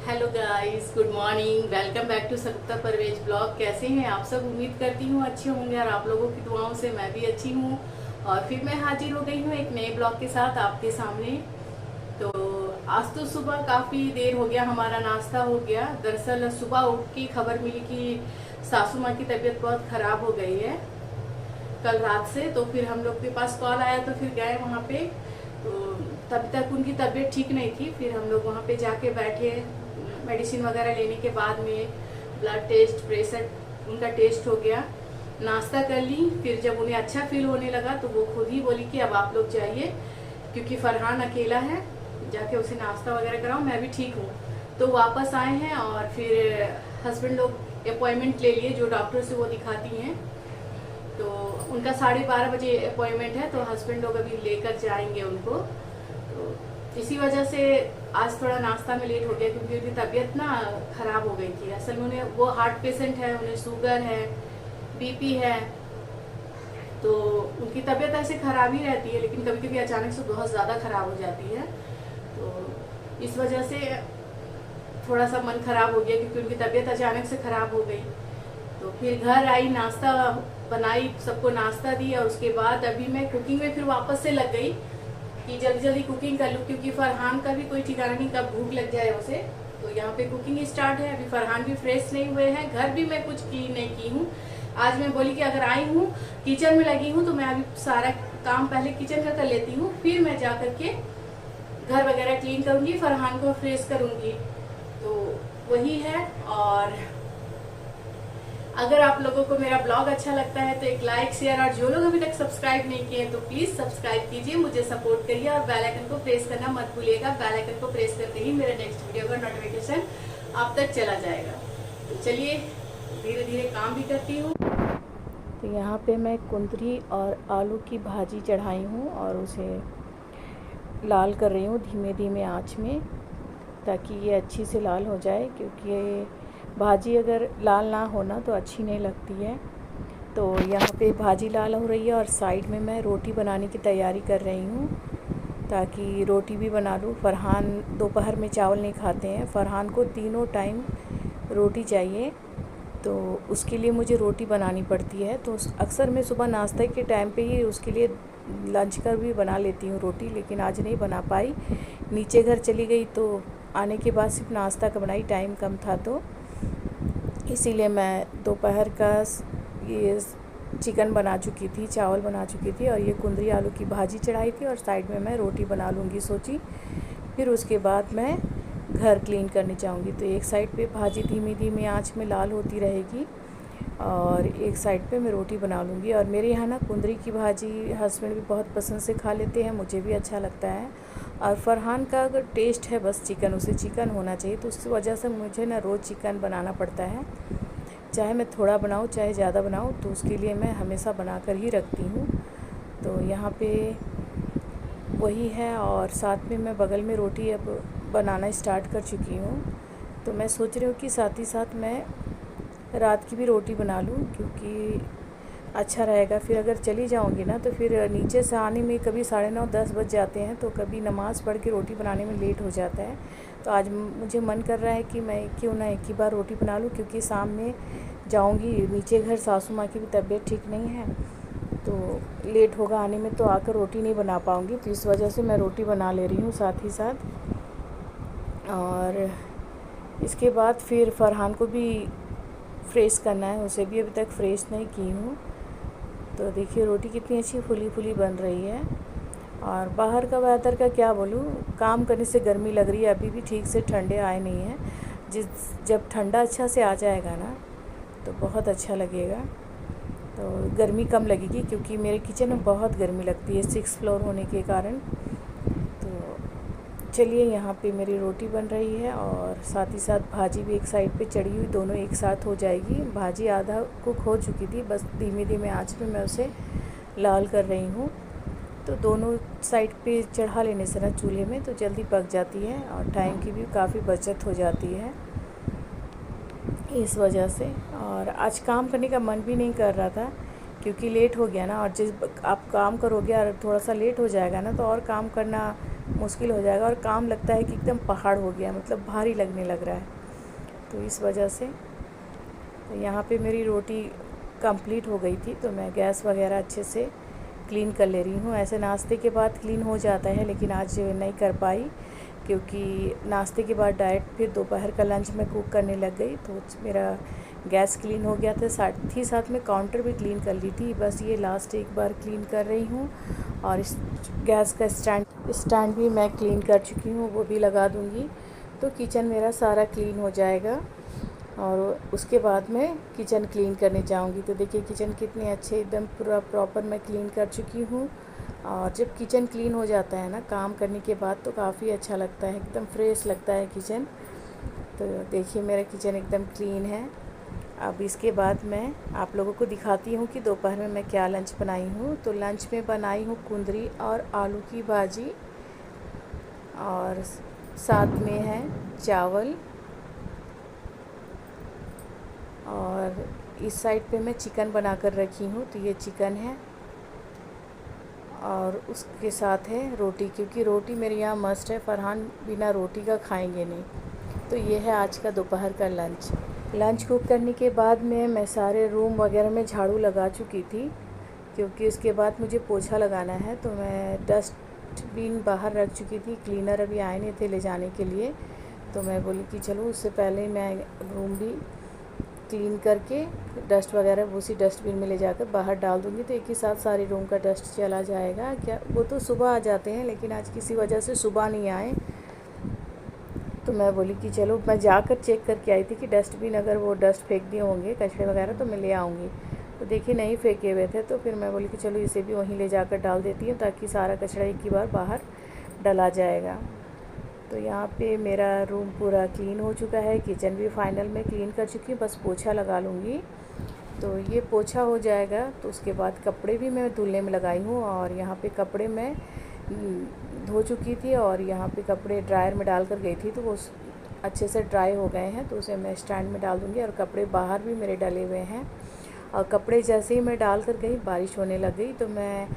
Hello guys, good morning. Welcome back to Satta Parvez blog. कैसे हैं आप सब? उम्मीद करती हूँ अच्छे होंगे और आप लोगों की दुआओं से मैं भी अच्छी हूँ। और फिर मैं हाजिर हो गई हूँ एक नए ब्लॉग के साथ आपके सामने। तो आज तो सुबह काफ़ी देर हो गया, हमारा नाश्ता हो गया। दरअसल सुबह उठ के खबर मिली कि सासू माँ की तबीयत बहुत ख़राब हो गई है कल रात से। तो फिर हम लोग के पास कॉल आया तो फिर गए वहाँ पे। तो तब तक उनकी तबीयत ठीक नहीं थी। फिर हम लोग वहाँ पे जाके बैठे, मेडिसिन वगैरह लेने के बाद में ब्लड टेस्ट, प्रेशर उनका टेस्ट हो गया, नाश्ता कर ली। फिर जब उन्हें अच्छा फील होने लगा तो वो खुद ही बोली कि अब आप लोग जाइए, क्योंकि फरहान अकेला है, जाके उसे नाश्ता वगैरह कराओ, मैं भी ठीक हूँ। तो वापस आए हैं और फिर हस्बैंड लोग अपॉइंटमेंट ले लिए, जो डॉक्टर से वो दिखाती हैं। तो उनका 12:30 बजे अपॉइंटमेंट है, तो हस्बैंड लोग अभी लेकर जाएंगे उनको। तो इसी वजह से आज थोड़ा नाश्ता में लेट हो गया, क्योंकि उनकी तबीयत ना खराब हो गई थी। असल में उन्हें, वो हार्ट पेशेंट है, उन्हें शुगर है, बीपी है। तो उनकी तबीयत ऐसे खराब ही रहती है, लेकिन कभी कभी अचानक से बहुत ज़्यादा खराब हो जाती है। तो इस वजह से थोड़ा सा मन खराब हो गया, क्योंकि उनकी तबीयत अचानक से खराब हो गई। तो फिर घर आई, नाश्ता बनाई, सबको नाश्ता दी, और उसके बाद अभी मैं कुकिंग में फिर वापस से लग गई कि जल्दी जल्दी कुकिंग कर लूँ, क्योंकि फरहान का भी कोई ठिकाना नहीं कब भूख लग जाए उसे। तो यहाँ पे कुकिंग स्टार्ट है। अभी फरहान भी फ्रेश नहीं हुए हैं, घर भी मैं कुछ नहीं की हूँ। आज मैं बोली कि अगर आई हूँ, किचन में लगी हूँ, तो मैं अभी सारा काम पहले किचन का कर लेती हूँ, फिर मैं जा करके घर वगैरह क्लीन करूँगी, फरहान को फ्रेश करूँगी। तो वही है। और अगर आप लोगों को मेरा ब्लॉग अच्छा लगता है तो एक लाइक, शेयर, और जो लोग अभी तक सब्सक्राइब नहीं किए हैं तो प्लीज सब्सक्राइब कीजिए, मुझे सपोर्ट करिए, और बेल आइकन को प्रेस करना मत भूलिएगा। बेल आइकन को प्रेस करते ही मेरे नेक्स्ट वीडियो का नोटिफिकेशन आप तक चला जाएगा। तो चलिए धीरे धीरे काम भी करती हूँ। तो यहाँ पे मैं कुंदरी और आलू की भाजी चढ़ाई हूँ और उसे लाल कर रही हूँ धीमे धीमे आँच में, ताकि ये अच्छी से लाल हो जाए, क्योंकि भाजी अगर लाल ना होना तो अच्छी नहीं लगती है। तो यहाँ पे भाजी लाल हो रही है और साइड में मैं रोटी बनाने की तैयारी कर रही हूँ, ताकि रोटी भी बना लूँ। फरहान दोपहर में चावल नहीं खाते हैं, फरहान को तीनों टाइम रोटी चाहिए, तो उसके लिए मुझे रोटी बनानी पड़ती है। तो अक्सर मैं सुबह नाश्ते के टाइम पे ही उसके लिए लंच कर भी बना लेती हूँ रोटी, लेकिन आज नहीं बना पाई। नीचे घर चली गई तो आने के बाद सिर्फ नाश्ता का बनाई, टाइम कम था, तो इसीलिए मैं दोपहर का ये चिकन बना चुकी थी, चावल बना चुकी थी, और ये कुंदरी आलू की भाजी चढ़ाई थी, और साइड में मैं रोटी बना लूँगी सोची। फिर उसके बाद मैं घर क्लीन करने जाऊँगी। तो एक साइड पे भाजी धीमी धीमी आंच में लाल होती रहेगी, और एक साइड पे मैं रोटी बना लूँगी। और मेरे यहाँ ना कुंदरी की भाजी हस्बैंड भी बहुत पसंद से खा लेते हैं, मुझे भी अच्छा लगता है। और फरहान का अगर टेस्ट है बस चिकन, उसे चिकन होना चाहिए, तो उस वजह से मुझे ना रोज़ चिकन बनाना पड़ता है। चाहे मैं थोड़ा बनाऊँ चाहे ज़्यादा बनाऊँ, तो उसके लिए मैं हमेशा बना कर ही रखती हूँ। तो यहाँ पे वही है, और साथ में मैं बगल में रोटी अब बनाना स्टार्ट कर चुकी हूँ। तो मैं सोच रही हूँ कि साथ ही साथ मैं रात की भी रोटी बना लूँ, क्योंकि अच्छा रहेगा। फिर अगर चली जाऊँगी ना तो फिर नीचे से आने में कभी 9:30-10 बज जाते हैं, तो कभी नमाज़ पढ़ के रोटी बनाने में लेट हो जाता है। तो आज मुझे मन कर रहा है कि मैं क्यों ना एक ही बार रोटी बना लूँ, क्योंकि शाम में जाऊँगी नीचे घर, सासू माँ की भी तबीयत ठीक नहीं है, तो लेट होगा आने में, तो आकर रोटी नहीं बना पाऊँगी। तो इस वजह से मैं रोटी बना ले रही हूँ साथ ही साथ। और इसके बाद फिर फरहान को भी फ्रेश करना है, उसे भी अभी तक फ्रेश नहीं की हूँ। तो देखिए रोटी कितनी अच्छी फुली फुली बन रही है। और बाहर का वेदर का क्या बोलूँ, काम करने से गर्मी लग रही है, अभी भी ठीक से ठंडे आए नहीं हैं। जब ठंडा अच्छा से आ जाएगा ना तो बहुत अच्छा लगेगा, तो गर्मी कम लगेगी, क्योंकि मेरे किचन में बहुत गर्मी लगती है 6th फ्लोर होने के कारण। तो चलिए यहाँ पे मेरी रोटी बन रही है, और साथ ही साथ भाजी भी एक साइड पे चढ़ी हुई, दोनों एक साथ हो जाएगी। भाजी आधा कुक हो चुकी थी, बस धीमे धीमे आंच पे मैं उसे लाल कर रही हूँ। तो दोनों साइड पे चढ़ा लेने से ना चूल्हे में तो जल्दी पक जाती है, और टाइम की भी काफ़ी बचत हो जाती है इस वजह से। और आज काम करने का मन भी नहीं कर रहा था, क्योंकि लेट हो गया ना, और जिस आप काम करोगे और थोड़ा सा लेट हो जाएगा ना, तो और काम करना मुश्किल हो जाएगा और काम लगता है कि एकदम पहाड़ हो गया, मतलब भारी लगने लग रहा है। तो इस वजह से तो यहाँ पे मेरी रोटी कंप्लीट हो गई थी, तो मैं गैस वगैरह अच्छे से क्लीन कर ले रही हूँ। ऐसे नाश्ते के बाद क्लीन हो जाता है, लेकिन आज नहीं कर पाई क्योंकि नाश्ते के बाद डायरेक्ट फिर दोपहर का लंच में कुक करने लग गई, तो मेरा गैस क्लीन हो गया था। साथ ही साथ में काउंटर भी क्लीन कर ली थी, बस ये लास्ट एक बार क्लीन कर रही हूँ। और इस गैस का स्टैंड भी मैं क्लीन कर चुकी हूँ, वो भी लगा दूँगी। तो किचन मेरा सारा क्लीन हो जाएगा और उसके बाद मैं किचन क्लीन करने जाऊंगी। तो देखिए किचन कितने अच्छे एकदम पूरा प्रॉपर मैं क्लीन कर चुकी हूँ। और जब किचन क्लीन हो जाता है ना काम करने के बाद, तो काफ़ी अच्छा लगता है, एकदम फ्रेश लगता है किचन। तो देखिए मेरा किचन एकदम क्लीन है। अब इसके बाद मैं आप लोगों को दिखाती हूँ कि दोपहर में मैं क्या लंच बनाई हूँ। तो लंच में बनाई हूँ कुंदरी और आलू की भाजी, और साथ में है चावल, और इस साइड पे मैं चिकन बना कर रखी हूँ। तो ये चिकन है और उसके साथ है रोटी, क्योंकि रोटी मेरे यहाँ मस्ट है, फरहान बिना रोटी का खाएंगे नहीं। तो ये है आज का दोपहर का लंच कुक करने के बाद में मैं सारे रूम वगैरह में झाड़ू लगा चुकी थी, क्योंकि उसके बाद मुझे पोछा लगाना है। तो मैं डस्टबिन बाहर रख चुकी थी, क्लीनर अभी आए नहीं थे ले जाने के लिए। तो मैं बोली कि चलो उससे पहले मैं रूम भी क्लीन करके डस्ट वगैरह उसी डस्टबिन में ले जाकर बाहर डाल दूँगी, तो एक ही साथ सारे रूम का डस्ट चला जाएगा। क्या वो तो सुबह आ जाते हैं, लेकिन आज किसी वजह से सुबह नहीं आए। तो मैं बोली कि चलो मैं जाकर चेक करके आई थी कि डस्टबिन अगर वो डस्ट फेंक दिए होंगे कचरे वगैरह तो मैं ले आऊँगी। तो देखिए नहीं फेंके हुए थे, तो फिर मैं बोली कि चलो इसे भी वहीं ले जाकर डाल देती हूँ, ताकि सारा कचरा एक ही बार बाहर डला जाएगा। तो यहाँ पे मेरा रूम पूरा क्लीन हो चुका है, किचन भी फाइनल में क्लीन कर चुकी हूँ, बस पोछा लगा लूँगी। तो ये पोछा हो जाएगा तो उसके बाद कपड़े भी मैं धुलने में लगाई हूँ। और यहाँ पे कपड़े मैं धो चुकी थी और यहाँ पे कपड़े ड्रायर में डाल कर गई थी, तो वो अच्छे से ड्राई हो गए हैं। तो उसे मैं स्टैंड में डाल दूँगी। और कपड़े बाहर भी मेरे डले हुए हैं, और कपड़े जैसे ही मैं डाल कर गई बारिश होने लग गई, तो मैं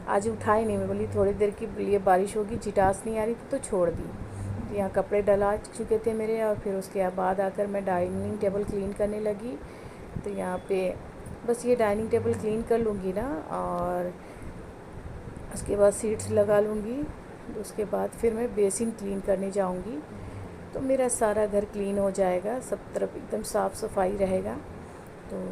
आज उठाई नहीं। मैं बोली थोड़ी देर के लिए बारिश होगी, चिटास नहीं आ रही थी तो छोड़ दी। तो यहाँ कपड़े डला चुके थे मेरे, और फिर उसके बाद आकर मैं डाइनिंग टेबल क्लीन करने लगी। तो यहाँ पे बस ये डाइनिंग टेबल क्लीन कर लूँगी ना, और उसके बाद सीट्स लगा लूँगी। उसके बाद फिर मैं बेसिन क्लीन करने जाऊँगी, तो मेरा सारा घर क्लीन हो जाएगा, सब तरफ एकदम साफ़ सफाई रहेगा। तो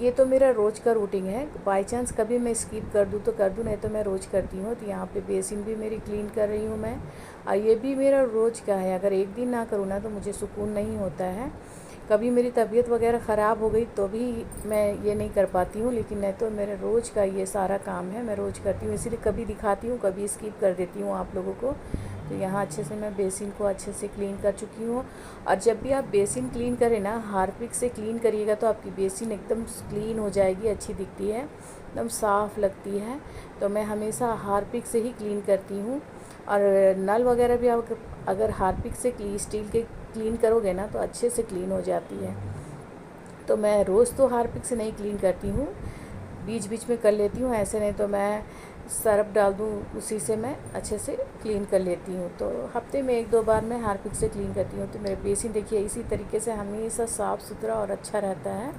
ये तो मेरा रोज़ का रूटीन है। बाय चांस कभी मैं स्किप कर दूँ तो कर दूँ, नहीं तो मैं रोज़ करती हूँ। तो यहाँ पे बेसिन भी मेरी क्लीन कर रही हूँ मैं, और ये भी मेरा रोज़ का है। अगर एक दिन ना करूँ ना तो मुझे सुकून नहीं होता है। कभी मेरी तबीयत वगैरह ख़राब हो गई तो भी मैं ये नहीं कर पाती हूँ, लेकिन नहीं तो मेरे रोज़ का ये सारा काम है, मैं रोज़ करती हूँ। इसीलिए कभी दिखाती हूँ, कभी स्किप कर देती हूँ आप लोगों को। तो यहाँ अच्छे से मैं बेसिन को अच्छे से क्लीन कर चुकी हूँ। और जब भी आप बेसिन क्लीन करें ना, हार्पिक से क्लीन करिएगा तो आपकी बेसिन एकदम क्लीन हो जाएगी, अच्छी दिखती है, एकदम साफ़ लगती है। तो मैं हमेशा हार्पिक से ही क्लीन करती हूँ। और नल वगैरह भी आप अगर हार्पिक से स्टील के क्लीन करोगे ना तो अच्छे से क्लीन हो जाती है। तो मैं रोज़ तो हार्पिक से नहीं क्लीन करती हूँ, बीच बीच में कर लेती हूँ, ऐसे नहीं तो मैं सर्फ डाल दूँ उसी से मैं अच्छे से क्लीन कर लेती हूँ। तो हफ्ते में 1-2 बार मैं हार्पिक से क्लीन करती हूँ। तो मेरे बेसिन देखिए इसी तरीके से हमेशा साफ़ सुथरा और अच्छा रहता है।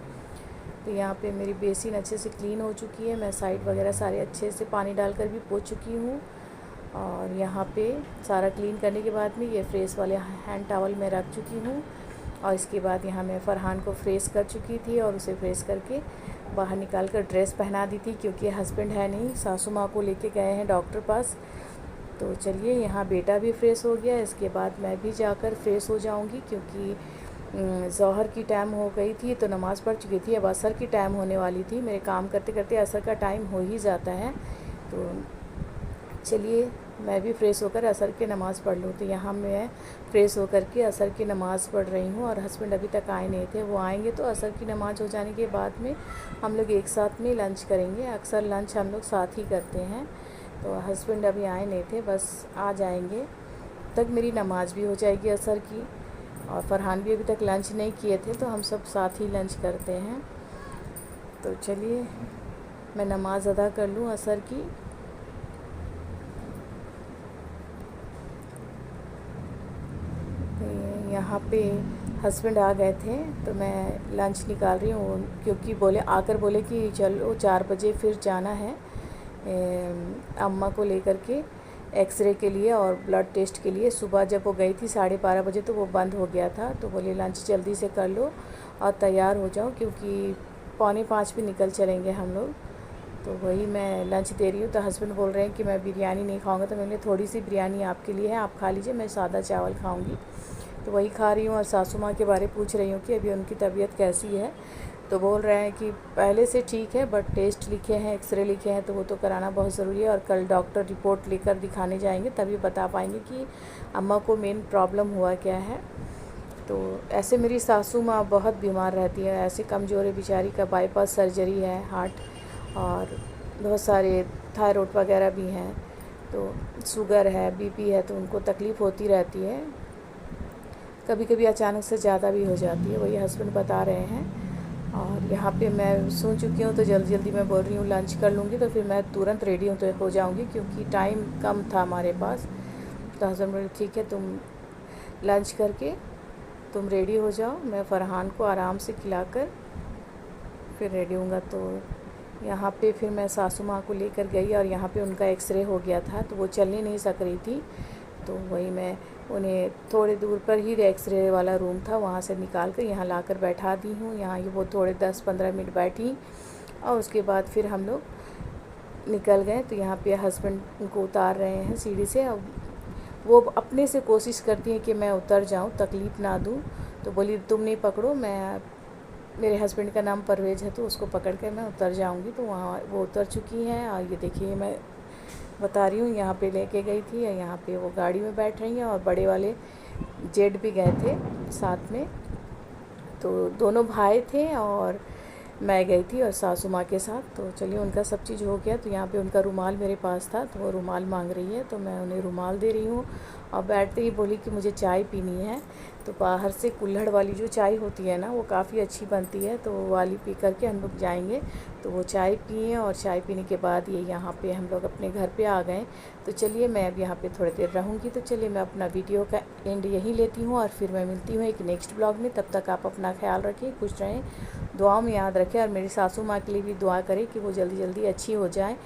तो यहाँ पे मेरी बेसिन अच्छे से क्लीन हो चुकी है। मैं साइड वगैरह सारे अच्छे से पानी डालकर भी पोंछ चुकी हूँ। और यहाँ पे सारा क्लीन करने के बाद में ये फ्रेश वाले हैंड टॉवल मैं रख चुकी हूँ। और इसके बाद यहाँ मैं फरहान को फ्रेश कर चुकी थी, और उसे फ्रेश करके बाहर निकाल कर ड्रेस पहना दी थी, क्योंकि हस्बैंड है नहीं, सासू माँ को लेके गए हैं डॉक्टर पास। तो चलिए यहाँ बेटा भी फ्रेश हो गया, इसके बाद मैं भी जाकर फ्रेश हो जाऊँगी, क्योंकि ज़ोहर की टाइम हो गई थी तो नमाज़ पढ़ चुकी थी। अब असर की टाइम होने वाली थी, मेरे काम करते करते असर का टाइम हो ही जाता है। तो चलिए मैं भी फ़्रेश होकर असर की नमाज़ पढ़ लूँ। तो यहाँ मैं फ़्रेश होकर के असर की नमाज़ पढ़ रही हूँ, और हस्बैंड अभी तक आए नहीं थे। वो आएंगे तो असर की नमाज़ हो जाने के बाद में हम लोग एक साथ में लंच करेंगे। अक्सर लंच हम लोग साथ ही करते हैं। तो हस्बैंड अभी आए नहीं थे, बस आ जाएंगे तक मेरी नमाज़ भी हो जाएगी असर की। और फरहान भी अभी तक लंच नहीं किए थे, तो हम सब साथ ही लंच करते हैं। तो चलिए मैं नमाज़ अदा कर लूँ असर की। यहाँ पे हस्बैंड आ गए थे तो मैं लंच निकाल रही हूँ, क्योंकि आकर बोले कि चलो 4 बजे फिर जाना है अम्मा को लेकर के एक्सरे के लिए और ब्लड टेस्ट के लिए। सुबह जब वो गई थी 12:30 बजे तो वो बंद हो गया था, तो बोले लंच जल्दी से कर लो और तैयार हो जाओ, क्योंकि 4:45 पे निकल चलेंगे हम लोग। तो वही मैं लंच दे रही हूँ। तो हस्बैंड बोल रहे हैं कि मैं बिरयानी नहीं खाऊंगा, तो मैंने थोड़ी सी बिरयानी आपके लिए है, आप खा लीजिए, मैं सादा चावल खाऊंगी। तो वही खा रही हूँ और सासू माँ के बारे पूछ रही हूँ कि अभी उनकी तबीयत कैसी है। तो बोल रहे हैं कि पहले से ठीक है, बट टेस्ट लिखे हैं, एक्सरे लिखे हैं, तो वो तो कराना बहुत ज़रूरी है और कल डॉक्टर रिपोर्ट लेकर दिखाने जाएंगे, तभी बता पाएंगे कि अम्मा को मेन प्रॉब्लम हुआ क्या है। तो ऐसे मेरी सासू माँ बहुत बीमार रहती है, ऐसे कमज़ोर है बेचारी का, बाईपास सर्जरी है हार्ट, और बहुत सारे थायराइड वगैरह भी हैं, तो शुगर है, बीपी है, तो उनको तकलीफ़ होती रहती है, कभी कभी अचानक से ज़्यादा भी हो जाती है, वही हस्बैंड बता रहे हैं। और यहाँ पे मैं सो चुकी हूँ, तो जल्दी जल्दी मैं बोल रही हूँ लंच कर लूँगी, तो फिर मैं तुरंत रेडी हो जाऊँगी, क्योंकि टाइम कम था हमारे पास। तो हस्बैंड बोले ठीक है, तुम लंच करके तुम रेडी हो जाओ, मैं फ़रहान को आराम से खिलाकर फिर रेडी होऊंगा। तो यहाँ पे फिर मैं सासू माँ को लेकर गई और यहाँ पे उनका एक्सरे हो गया था, तो वो चल नहीं सक रही थी, तो वही मैं उन्हें थोड़े दूर पर ही एक्सरे वाला रूम था, वहाँ से निकाल कर यहाँ लाकर बैठा दी हूँ। यहाँ वो थोड़े 10-15 मिनट बैठी और उसके बाद फिर हम लोग निकल गए। तो यहाँ पे हस्बैंड उनको उतार रहे हैं सीढ़ी से। अब वो अपने से कोशिश करती हैं कि मैं उतर जाऊँ, तकलीफ़ ना दूँ, तो बोली तुम नहीं पकड़ो, मैं, मेरे हस्बैंड का नाम परवेज़ है, तो उसको पकड़ कर मैं उतर जाऊंगी। तो वहाँ वो उतर चुकी हैं और ये देखिए मैं बता रही हूँ, यहाँ पे लेके गई थी और यहाँ पे वो गाड़ी में बैठ रही हैं, और बड़े वाले जेड भी गए थे साथ में। तो दोनों भाई थे और मैं गई थी और सासू माँ के साथ। तो चलिए उनका सब चीज़ हो गया। तो यहाँ पे उनका रुमाल मेरे पास था, तो वो रुमाल मांग रही है, तो मैं उन्हें रुमाल दे रही हूँ। और बैठते ही बोली कि मुझे चाय पीनी है। तो बाहर से कुल्हड़ वाली जो चाय होती है ना, वो काफ़ी अच्छी बनती है, तो वो वाली पी करके हम लोग जाएंगे। तो वो चाय पिए और चाय पीने के बाद ये यहाँ पे हम लोग अपने घर पे आ गए। तो चलिए मैं अब यहाँ पे थोड़ी देर रहूँगी। तो चलिए मैं अपना वीडियो का एंड यहीं लेती हूँ और फिर मैं मिलती हूँ एक नेक्स्ट ब्लॉग में। तब तक आप अपना ख्याल रखें, खुश रहें, दुआओं में याद रखें, और मेरी सासू माँ के लिए भी दुआ करें कि वो जल्दी जल्दी अच्छी हो जाए।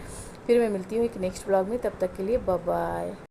फिर मैं मिलती हूँ एक नेक्स्ट ब्लॉग में, तब तक के लिए बाय बाय।